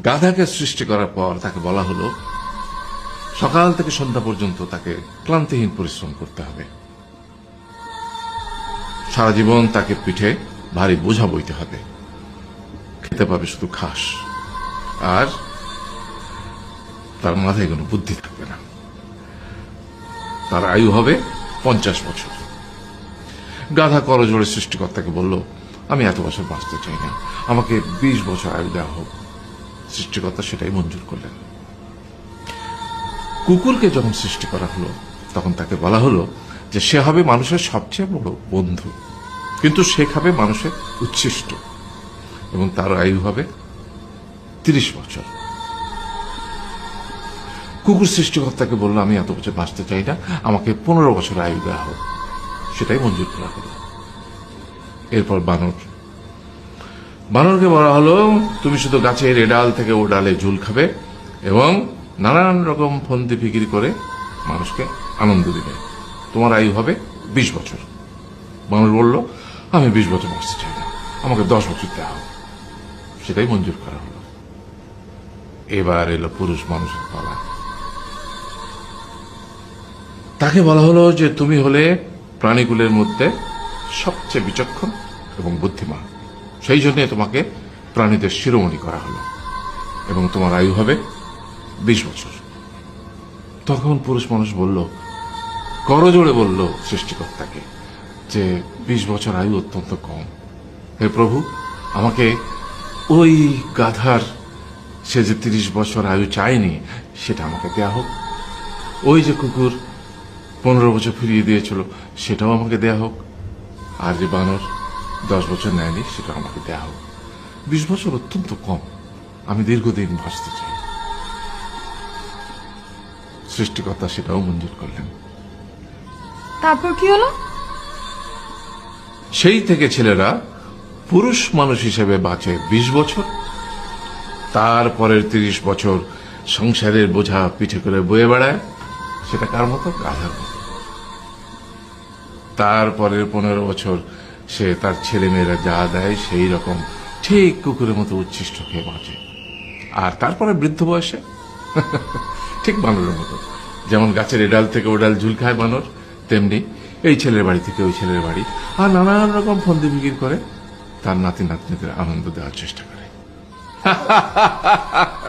গাধাকে সৃষ্টি করার পর তাকে বলা হলো সকাল থেকে সন্ধ্যা পর্যন্ত তাকে ক্লান্তিহীন পরিশ্রম করতে হবে, সারা জীবন তাকে পিঠে ভারী বোঝা বইতে হবে, খেতে পাবে শুধু ঘাস, আর তার মাথায় কোনো বুদ্ধি থাকবে না। তার আয়ু হবে 50 বছর। গাধা করজোড়ে সৃষ্টিকর্তাকে বলল, আমি এত বছর বাঁচতে চাই না, আমাকে 20 বছর আয়ু দেওয়া হোক। সৃষ্টিকর্তা সেটাই মঞ্জুর করলেন। কুকুরকে যখন সৃষ্টি করা হলো তখন তাকে বলা হলো যে সে হবে মানুষের সবচেয়ে বড় বন্ধু, কিন্তু সে খাবে মানুষের উচ্ছিষ্ট, এবং তার আয়ু হবে 30 বছর। কুকুর সৃষ্টিকর্তাকে বলল, আমি এত বছর বাঁচতে চাই না, আমাকে 15 বছর আয়ু দেওয়া হোক। সেটাই মঞ্জুর করা হলো। এরপর বানরকে বলা হলো, তুমি শুধু গাছের এ ডাল থেকে ও ডালে ঝুল খাবে এবং নানান রকম ফন্দি ফিকির করে মানুষকে আনন্দ দিবে, তোমার আয়ু হবে 20 বছর। বানর বলল, আমি 20 বছর বাঁচতে চাই না, আমাকে 10 বছর দেওয়া হোক। সেটাই মঞ্জুর করা হলো। এবার এলো পুরুষ মানুষের পালা। তাকে বলা হলো যে তুমি হলে প্রাণীকুলের মধ্যে সবচেয়ে বিচক্ষণ এবং বুদ্ধিমান, সেই জন্য তোমাকে প্রাণীদের শিরোমণি করা হলো এবং তোমার আয়ু হবে 20 বছর। তখন পুরুষ মানুষ বলল, করজোড়ে বলল সৃষ্টিকর্তাকে যে 20 বছর আয়ু অত্যন্ত কম, হে প্রভু, আমাকে ওই গাধার সে যে 30 বছর আয়ু চায়নি সেটা আমাকে দেয়া হোক, ওই যে কুকুর 15 বছর ফিরিয়ে দিয়েছিল সেটাও আমাকে দেয়া হোক, আর যে বানর 10 বছর নেয়নি সেটাও আমাকে দেয়া হোক। 20 বছর অত্যন্ত কম, আমি দীর্ঘদিন বাঁচতে চাই। সৃষ্টিকর্তা সেটাও মঞ্জুর করলেন। তারপর কি হলো? সেই থেকে ছেলেরা পুরুষ মানুষ হিসেবে বাঁচে 20 বছর, তারপরের 30 বছর সংসারের বোঝা পিঠে করে বয়ে বেড়ায়, সেটা কার মতো? গাধার মতো। তারপরের 15 বছর সে তার ছেলে মেয়েরা যা দেয় সেই রকম ঠিক কুকুরের মতো উচ্ছিষ্ট খেয়ে বাঁচে। আর তারপরে বৃদ্ধ বয়সে ঠিক বানরের মতো, যেমন গাছের এডাল থেকে ওডাল ঝুল খায় বানর, তেমনি এই ছেলের বাড়ি থেকে ওই ছেলের বাড়ি, আর নানান রকম ফন্দি ফিকির করে তার নাতি নাতনিদের আনন্দ দেওয়ার চেষ্টা করে।